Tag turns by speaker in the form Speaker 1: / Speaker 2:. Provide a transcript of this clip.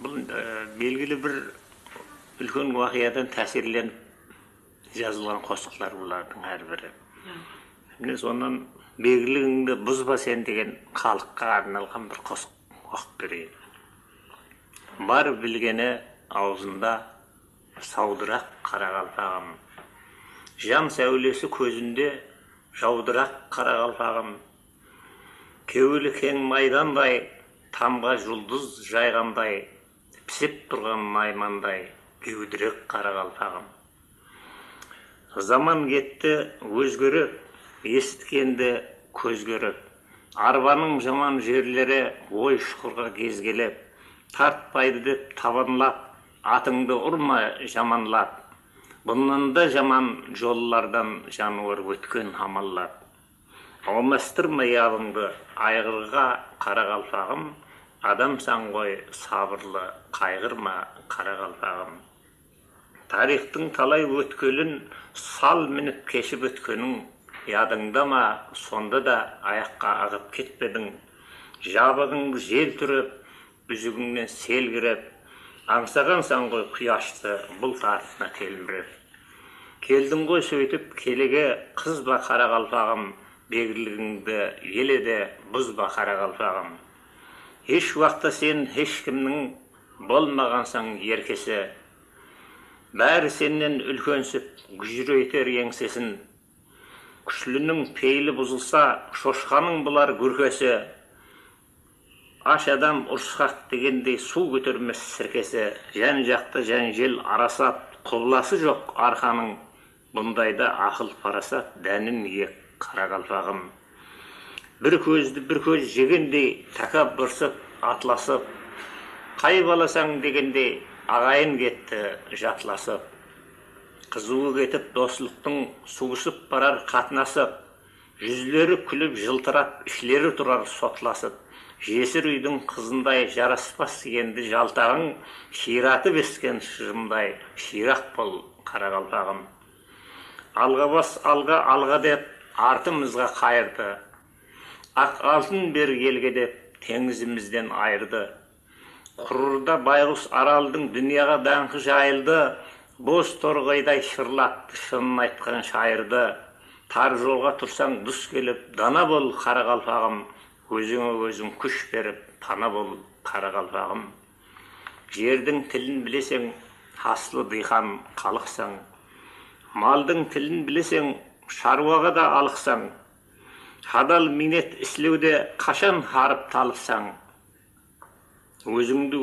Speaker 1: Бұл белгілі бір үлкен уақиядан тәсірленіп жазылған қосықлар бұлардың әрбірі. Міне сонан белгілігіңді бұзба сен деген халыққа арналған бір қосық оқып берейін. Бар білгені аузында саудырақ қарақалпағым. Жан сәулесі көзінде жаудырақ қарақалпағым. Кеуілі кең майдандай, тамға жұлдыз жайғандай, пісіп тұрған наймандай, кеудірек қарақалпағым. Заман кетті өзгеріп, есіткенді көзгеріп, арбаның жаман жерлері ой шұқырға кезгелеп, тартпайды деп табанлап, атыңды ұрма жаманлап, бұннан да жаман жоллардан жануар өткен амаллап. Алмастырма ялыңды айғырға қарақалпағым, адамсан ғой сабырлы қайғырма қарақалпағым. Тарихтың талай өткелін сал мініп кешіп өткенің, ядыңда ма сонда да аяққа ағып кетпедің. Жабығыңды жел түріп, үзігіңнен сел кіріп, аңсағансан ғой құяшты бұлт артына телміріп. Келдің ғой сөйтіп келеге қызба қарақалпағым, белгілігіңді еледе бұзба қарақалпағым. Еш уақытта сен ешкімнің болмағансаң еркесі, бәрі сенен үлкенсіп күжірейтер еңсесін. Күшлінің пейілі бұзылса, шошқаның бұлар күркесі, аш адам ұрысқақ дегендей су көтермес сіркесі. Жан жақты жан жел арасат, құбыласы жоқ арқаның, бұндайда ақыл парасат дәнін ек қарақалпағым. Бір көзді бір көз жегендей тәкаппұрсып атласып, қай баласаң дегендей ағайын кетті жатласып. Қызуы кетіп достықтың суысып барар қатынасып, жүзлері күліп жылтырап, ішлері тұрар сотласып. Жесір үйдің қызындай жараспас енді жалтағың, ширатып ескен шырымдай ширақ бол қарақалпағым. Алға бас алға деп артымызға қайырды, ақ алтын бер елге деп теңізімізден айырды. Құрырда байғұс аралдың дүнияға даңқы жайылды, боз торғайдай шырлатты шынын айтқан шайырды. Тар жолға тұрсаң дұс келіп, дана бол қарақалпағым, өзіңе өзің күш беріп, пана бол қарақалпағым. Жердің тілін білесең, хаслы диқан қалықсаң, малдың тілін білесең, шаруаға да алықсаң, адал минет іслеуде қашан харып талықсаң, өзіңді